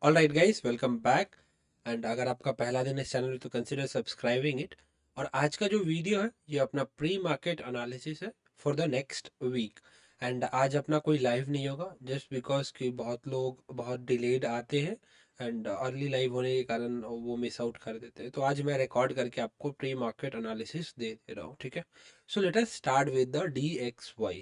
All right guys, welcome back. And अगर आपका पहला दिन इस चैनल तो कंसिडर सब्सक्राइबिंग इट। और आज का जो वीडियो है ये अपना प्री मार्केट एनालिसिस है for the next week. And आज अपना कोई लाइव नहीं होगा जस्ट बिकॉज कि बहुत लोग बहुत डिलेड आते हैं एंड अर्ली लाइव होने के कारण वो मिस आउट कर देते हैं। तो आज मैं रिकॉर्ड करके आपको प्री मार्केट एनालिसिस दे दे रहा हूँ, ठीक है। सो let us start with the DXY।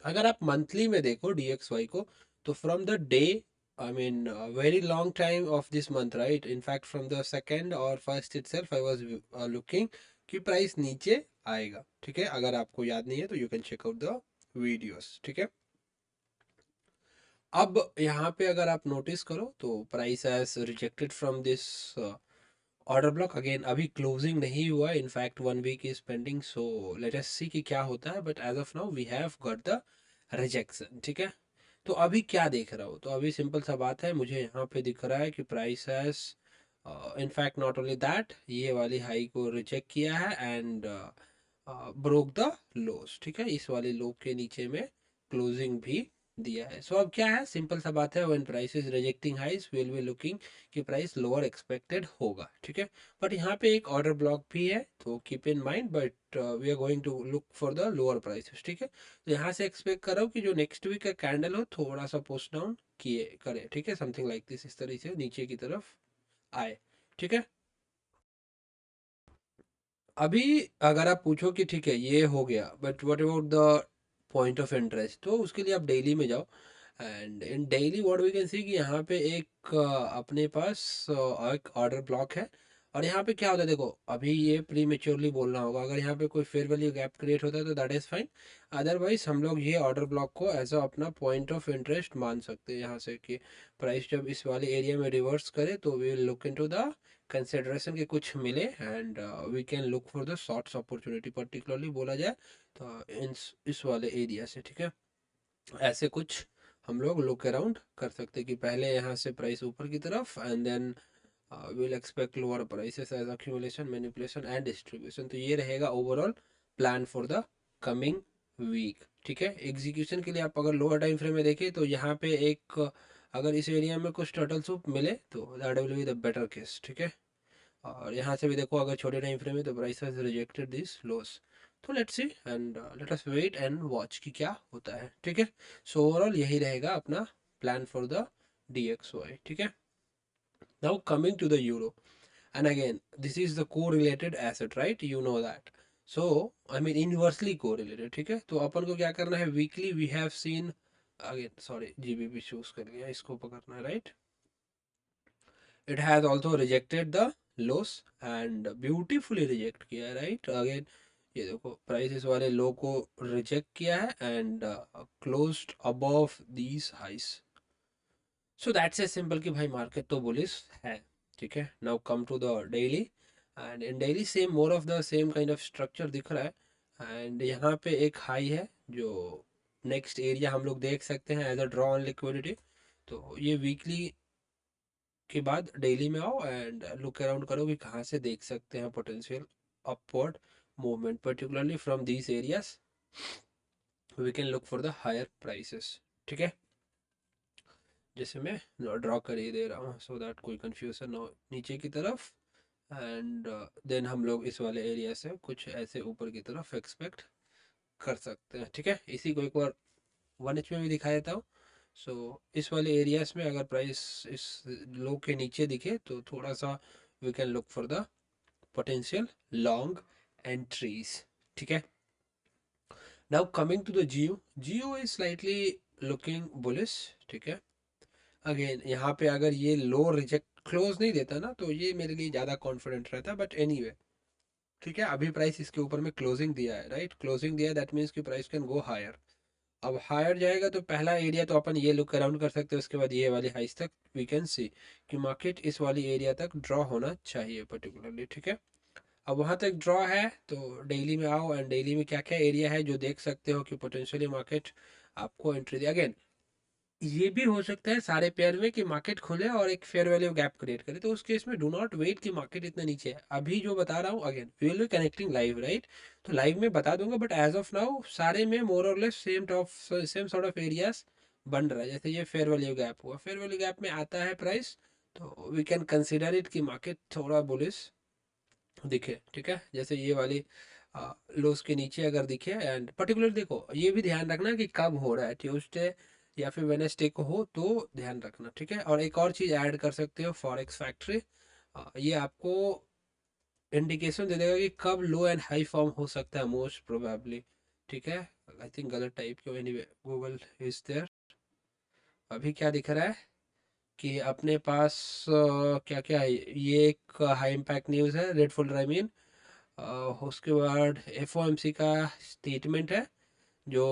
अगर आप मंथली में देखो DXY को, तो from the day, I mean, a very long time of this month, right? In fact, from the second or first itself, I was looking कि price नीचे आएगा, ठीक है। अगर आपको याद नहीं है तो you can check out the videos, ठीक है। अब यहाँ पे अगर आप नोटिस करो तो price has rejected from this order block again. अभी क्लोजिंग नहीं हुआ, in fact 1 week is pending, so let us see कि क्या होता है। But as of now we have got the rejection, ठीक है। तो अभी क्या देख रहा हूँ, तो अभी सिंपल सा बात है, मुझे यहाँ पे दिख रहा है कि price has in fact not only that, ये वाली हाई को रिजेक्ट किया है एंड ब्रोक द लोस, ठीक है। इस वाले लो के नीचे में क्लोजिंग भी दिया है। सो अब क्या है, सिंपल सा बात है, when price is rejecting highs will be looking कि प्राइस लोअर एक्सपेक्टेड होगा, ठीक है। बट यहाँ पे एक ऑर्डर ब्लॉक भी है, तो keep in mind, but we are going to look for the lower prices, ठीक है। तो यहाँ से एक्सपेक्ट करो कि जो नेक्स्ट वीक का कैंडल हो थोड़ा सा पोस्ट डाउन किए करे, ठीक है, समथिंग लाइक दिस, इस तरह से नीचे की तरफ आए, ठीक है। अभी अगर आप पूछो कि ठीक है ये हो गया, but what about the point of interest, तो उसके लिए आप डेली में जाओ। And in daily what we can see कि यहाँ पे एक अपने पास एक ऑर्डर ब्लॉक है। और यहाँ पे क्या होता है, देखो अभी ये प्री मेच्योरली बोलना होगा, अगर यहाँ पे कोई फेयर वैल्यू गैप क्रिएट होता है तो दैट इज फाइन। अदरवाइज हम लोग ये ऑर्डर ब्लॉक को एज अ अपना पॉइंट ऑफ इंटरेस्ट मान सकते हैं यहाँ से कि प्राइस जब इस वाले एरिया में रिवर्स करे तो we will look into the consideration के कुछ मिले and we can look for the shorts opportunity, particularly बोला जाए तो इस वाले एरिया से, ठीक है। ऐसे कुछ हम लोग लुक अराउंड कर सकते हैं कि पहले यहाँ से प्राइस ऊपर की तरफ and then will expect lower prices as accumulation, manipulation and distribution. तो ये रहेगा overall plan for the coming week, ठीक है। एग्जीक्यूशन के लिए आप अगर लोअर टाइम फ्रेम में देखें तो यहाँ पे एक अगर इस एरिया में कुछ टर्टल सूप मिले तो that will be the better case, ठीक है। और यहाँ से भी देखो अगर छोटे टाइम फ्रेम में तो price has rejected this loss. तो let's see and let us wait and watch कि क्या होता है, ठीक है। सो ओवरऑल यही रहेगा अपना प्लान फॉर द DXY, ठीक है। Now coming to the euro, and again this is the correlated asset, right, you know that. So I mean inversely correlated, ठीक है। तो अपन को क्या करना है, weekly we have seen, again sorry GBP choose कर लिया, इसको पकड़ना है, right. It has also rejected the lows and beautifully reject किया है, राइट। अगेन ये देखो प्राइस इस वाले लो को रिजेक्ट किया है एंड क्लोज्ड अबव दीज हाइस। सो दैट्स ए सिंपल कि भाई मार्केट तो बुलिश है, ठीक है। Now come to the daily, and in daily same more of the same kind of structure दिख रहा है। एंड यहाँ पे एक हाई है जो नेक्स्ट एरिया हम लोग देख सकते हैं as a draw on liquidity. तो ये वीकली के बाद डेली में आओ एंड लुक अराउंड करो कि कहाँ से देख सकते हैं potential upward movement, particularly from these areas we can look for the higher prices, ठीक है। जैसे मैं ड्रॉ कर ही दे रहा हूँ सो दैट कोई कंफ्यूजन ना हो नीचे की तरफ। एंड देन हम लोग इस वाले एरिया से कुछ ऐसे ऊपर की तरफ एक्सपेक्ट कर सकते हैं, ठीक है। इसी को एक बार 1H में भी दिखा देता हूँ। सो इस वाले एरियाज में अगर प्राइस इस लो के नीचे दिखे तो थोड़ा सा we can look for the potential long entries, ठीक है। Now coming to the geo is slightly looking bullish, ठीक है। अगेन यहाँ पे अगर ये लो रिजेक्ट क्लोज नहीं देता ना तो ये मेरे लिए ज़्यादा कॉन्फिडेंट रहता, बट एनीवे ठीक है। अभी प्राइस इसके ऊपर में क्लोजिंग दिया है, राइट, क्लोजिंग दिया है, दैट मीन्स कि प्राइस कैन गो हायर। अब हायर जाएगा तो पहला एरिया तो अपन ये लुक अराउंड कर सकते हैं, उसके बाद ये वाली हाइस तक वी कैन सी कि मार्केट इस वाली एरिया तक ड्रॉ होना चाहिए पर्टिकुलरली, ठीक है। अब वहाँ तक ड्रॉ है तो डेली में आओ एंड डेली में क्या क्या एरिया है जो देख सकते हो कि पोटेंशियली मार्केट आपको एंट्री दे। अगेन ये भी हो सकता है सारे पेयर में कि मार्केट खुले और एक फेयर वैल्यू गैप क्रिएट करे, तो उस केस में डू नॉट वेट कि मार्केट इतना नीचे है। अभी जो बता रहा हूँ again we will be connecting live, right. तो लाइव में बता दूंगा, बट एज ऑफ नाउ सारे में मोर और less same top same sort of areas बन रहा है, जैसे ये फेयर वैल्यू गैप हुआ, फेयर वैल्यू गैप में आता है प्राइस, तो वी कैन कंसिडर इट कि मार्केट थोड़ा बुलिश दिखे, ठीक है। जैसे ये वाली लोस के नीचे अगर दिखे, एंड पर्टिकुलर देखो ये भी ध्यान रखना कि कब हो रहा है, ट्यूसडे या फिर वेनेसडे को हो तो ध्यान रखना, ठीक है। और एक और चीज़ ऐड कर सकते हो, फॉरेक्स फैक्ट्री, ये आपको इंडिकेशन दे देगा कि कब लो एंड हाई फॉर्म हो सकता है मोस्ट प्रोबेबली, ठीक है। आई थिंक गलत टाइप के, एनीवे गूगल इज देयर। अभी क्या दिख रहा है कि अपने पास क्या क्या है, ये एक हाई इम्पैक्ट न्यूज़ है, रेड फोल्डर आई मीन। उसके बाद एफओएमसी का स्टेटमेंट है जो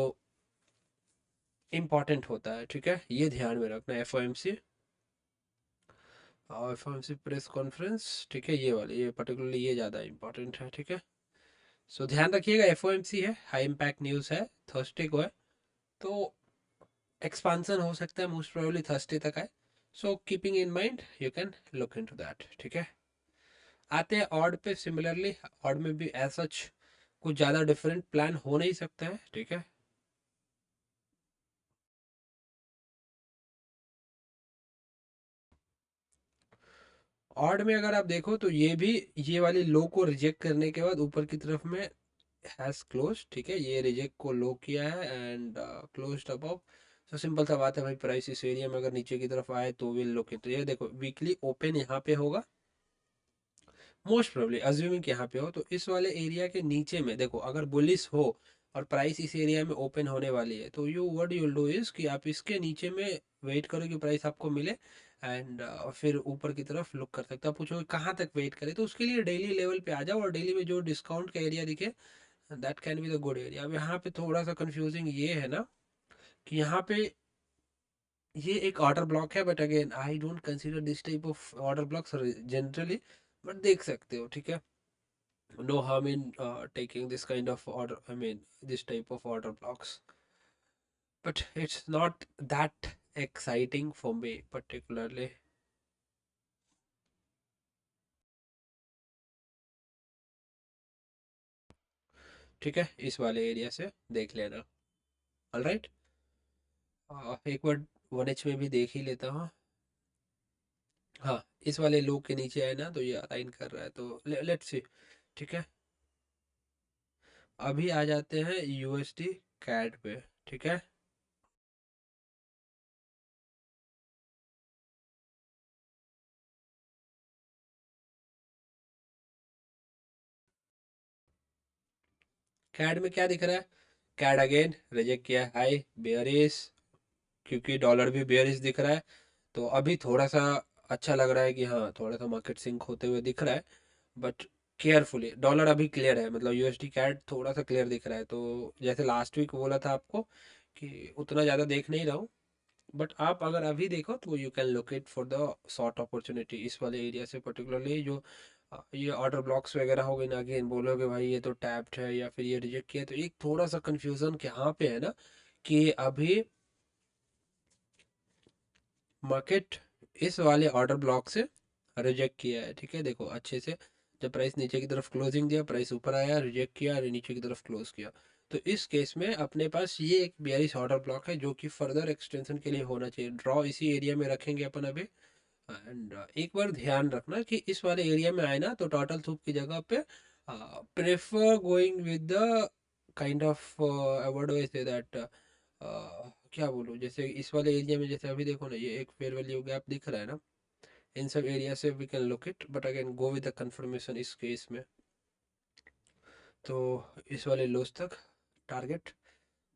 इम्पॉर्टेंट होता है, ठीक है, ये ध्यान में रखना, एफओएमसी और एफओएमसी प्रेस कॉन्फ्रेंस, ठीक है, ये वाली, ये पर्टिकुलरली ये ज़्यादा इम्पॉर्टेंट है, ठीक है। सो ध्यान रखिएगा, एफओएमसी है, हाई इम्पैक्ट न्यूज़ है, थर्सडे को है, तो एक्सपांसन हो सकता है, मोस्ट प्रोबेबली थर्सडे तक है। So keeping in mind you can look into that, ठीक है। आते हैं ऑड पे, सिमिलरली ऑड में भी एज सच कुछ ज़्यादा डिफरेंट प्लान हो नहीं सकता है, ठीक है। ऑड में अगर आप देखो तो ये भी, ये वाली लो को रिजेक्ट करने के बाद ऊपर की तरफ में हैज क्लोज, ठीक है, ये रिजेक्ट को लो किया है एंड क्लोज्ड अबव। तो सिंपल सा बात है भाई, प्राइस इस एरिया में अगर नीचे की तरफ आए तो विल लुक इट, ये देखो वीकली ओपन यहाँ पे होगा, मोस्ट प्रोबेबली अज्यूमिंग कि यहाँ पे हो, तो इस वाले एरिया के नीचे में देखो अगर बुलिस हो और प्राइस इस एरिया में ओपन होने वाली है, तो you what you'll do is कि आप इसके नीचे में वेट करो कि प्राइस आपको मिले, एंड फिर ऊपर की तरफ लुक कर सकते हो। आप पूछोगे कहाँ तक वेट करें, तो उसके लिए डेली लेवल पे आ जाओ, और डेली में जो डिस्काउंट का एरिया दिखे that can be the good area. अब यहाँ पे थोड़ा सा कंफ्यूजिंग ये है ना कि यहाँ पे ये एक ऑर्डर ब्लॉक है, but again I don't consider this type of order blocks generally, but देख सकते हो, ठीक है। No harm in taking this kind of order, I mean this type of order blocks, but it's not that exciting for me particularly, ठीक है। इस वाले area से देख लेना, ऑलराइट। एक बार 1H में भी देख ही लेता हूँ। हाँ, इस वाले लो के नीचे है ना, तो ये अलाइन कर रहा है, तो लेट्स सी, ठीक है। अभी आ जाते हैं यूएसडी कैड पे, ठीक है। कैड में क्या दिख रहा है, कैड अगेन रिजेक्ट किया है हाई, बेयरिश, क्योंकि डॉलर भी बेयरिश दिख रहा है, तो अभी थोड़ा सा अच्छा लग रहा है कि हाँ थोड़ा सा मार्केट सिंक होते हुए दिख रहा है, बट केयरफुली, डॉलर अभी क्लियर है, मतलब यूएसडी कैड थोड़ा सा क्लियर दिख रहा है, तो जैसे लास्ट वीक बोला था आपको कि उतना ज़्यादा देख नहीं रहा हूँ, बट आप अगर अभी देखो तो you can locate for the short opportunity इस वाले एरिया से, पर्टिकुलरली जो ये ऑर्डर ब्लॉक्स वगैरह हो गए ना, अगेन बोलोगे भाई ये तो टैप्ड है या फिर ये रिजेक्ट किया है, तो एक थोड़ा सा कंफ्यूजन यहाँ पे है ना कि अभी मार्केट इस वाले ऑर्डर ब्लॉक से रिजेक्ट किया है, ठीक है। देखो अच्छे से, जब प्राइस नीचे की तरफ क्लोजिंग दिया, प्राइस ऊपर आया, रिजेक्ट किया और नीचे की तरफ क्लोज किया, तो इस केस में अपने पास ये एक बेयरिश ऑर्डर ब्लॉक है जो कि फर्दर एक्सटेंशन के लिए होना चाहिए, ड्रॉ इसी एरिया में रखेंगे अपन अभी। एंड एक बार ध्यान रखना कि इस वाले एरिया में आए ना, तो टोटल थूप की जगह पे prefer going with the kind of what do I say that, क्या बोलूँ, जैसे इस वाले एरिया में जैसे अभी देखो ना, ये एक फेयर वैल्यू गैप दिख रहा है ना, इन सब एरिया से we can look it, but again go with the confirmation इस केस में, तो इस वाले लोस तक टारगेट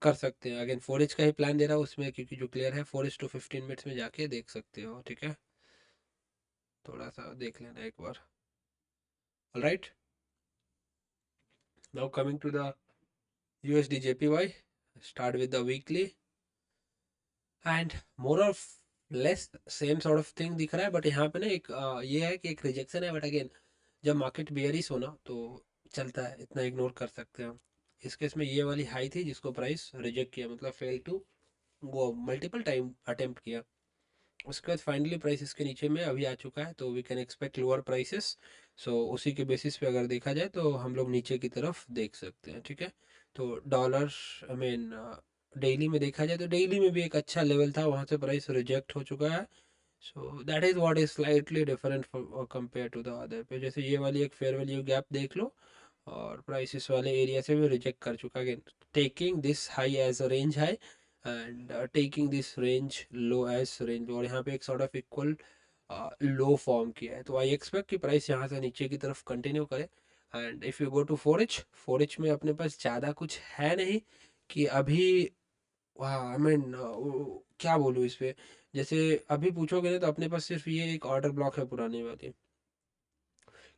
कर सकते हैं। अगेन 4H का ही प्लान दे रहा हूँ उसमें, क्योंकि जो क्लियर है 4H to 15 मिनट्स में जाके देख सकते हो, ठीक है, थोड़ा सा देख लेना एक बार, alright. Now coming to the USD JPY, start with the weekly, and more of less same sort of thing दिख रहा है, बट यहाँ पे ना एक ये है कि एक रिजेक्शन है, बट अगेन जब मार्केट बेयरिश होना तो चलता है, इतना इग्नोर कर सकते हैं हम। इस केस में ये वाली हाई थी जिसको प्राइस रिजेक्ट किया, मतलब fail to go, multiple time attempt किया, उसके बाद फाइनली प्राइस इसके नीचे में अभी आ चुका है, तो we can expect lower prices. So उसी के बेसिस पे अगर देखा जाए तो हम लोग नीचे की तरफ देख सकते हैं, ठीक है। तो डॉलर, आई मीन डेली में देखा जाए तो डेली में भी एक अच्छा लेवल था, वहाँ से प्राइस रिजेक्ट हो चुका है। So that is what is slightly different compare to the other पे। जैसे ये वाली एक फेयर वैल्यू गैप देख लो, और प्राइस इस वाले एरिया से भी रिजेक्ट कर चुका है, again taking this high as a range high and taking this range low as range, और यहाँ पे एक sort of equal low form किया है। तो आई एक्सपेक्ट कि प्राइस यहाँ से नीचे की तरफ कंटिन्यू करे। And if you go to 4H में अपने पास ज़्यादा कुछ है नहीं कि अभी, वाह आई मीन क्या बोलूँ इस पे। जैसे अभी पूछोगे ना तो अपने पास सिर्फ ये एक ऑर्डर ब्लॉक है पुरानी वाली,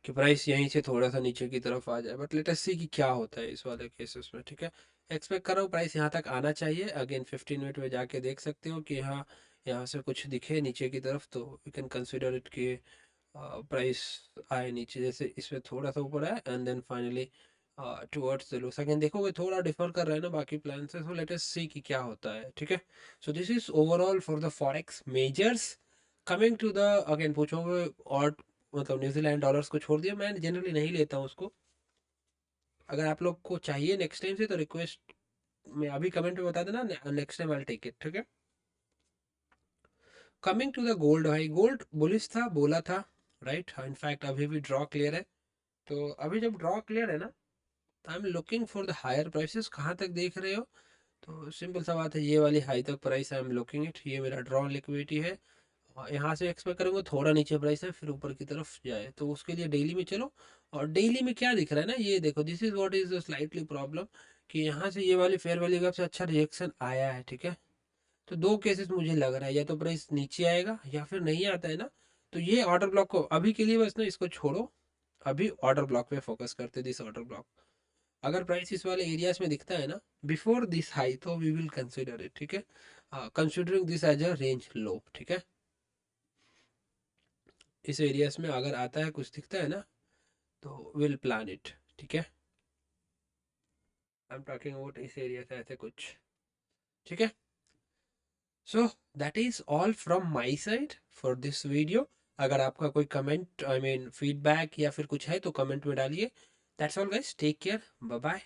कि प्राइस यहीं से थोड़ा सा नीचे की तरफ आ जाए, बट लेट अस सी कि क्या होता है इस वाले केसेस में, ठीक है। एक्सपेक्ट कर रहा हूँ प्राइस यहाँ तक आना चाहिए। अगेन 15 मिनट में जाके देख सकते हो कि हाँ, यहाँ से कुछ दिखे नीचे की तरफ तो यू कैन कंसिडर इट कि प्राइस आए नीचे, जैसे इसमें थोड़ा सा ऊपर आया and then finally towards the low. Second देखोगे थोड़ा डिफर कर रहा है ना बाकी प्लान से, सो लेट अस सी कि क्या होता है, ठीक है। So this is overall for the forex majors. Coming to the, again पूछोगे और मतलब न्यूजीलैंड डॉलर्स को छोड़ दिया, मैं जनरली नहीं लेता हूँ उसको। अगर आप लोग को चाहिए नेक्स्ट टाइम से तो रिक्वेस्ट में अभी कमेंट में बता देना, next time I take it, ठीक है। कमिंग टू द गोल्ड, भाई गोल्ड बुलिश था, बोला था, राइट। इनफैक्ट अभी भी ड्रॉ क्लियर है। तो अभी जब ड्रॉ क्लियर है ना, तो I am looking for the higher prices. कहाँ तक देख रहे हो, तो सिंपल सा बात है, ये वाली हाई तक price I am looking it, ये मेरा ड्रॉ लिक्विडिटी है। यहाँ से एक्सपेक्ट करूँगा थोड़ा नीचे प्राइस है फिर ऊपर की तरफ जाए, तो उसके लिए डेली में चलो। और डेली में क्या दिख रहा है ना, ये देखो, this is what is slightly problem, कि यहाँ से ये वाली फेयर वैल्यू गैप से अच्छा रिएक्शन आया है, ठीक है। तो दो केसेस मुझे लग रहा है, या तो प्राइस नीचे आएगा या फिर नहीं आता है ना, तो ये ऑर्डर ब्लॉक को अभी के लिए बस ना इसको छोड़ो। अभी ऑर्डर ब्लॉक पे फोकस करते, दिस ऑर्डर ब्लॉक। अगर प्राइस इस वाले एरियाज में दिखता है ना बिफोर दिस हाई, तो वी विल कंसिडर इट, ठीक है। Considering this as a range low, ठीक है। इस एरियाज में अगर आता है कुछ दिखता है ना, तो विल प्लान इट, ठीक है। आई एम टॉकिंग अबाउट इस एरिया से ऐसे कुछ, ठीक है। So that is all from my side for this video. अगर आपका कोई कमेंट आई मीन फीडबैक या फिर कुछ है तो कमेंट में डालिए। That's all guys, take care, bye bye.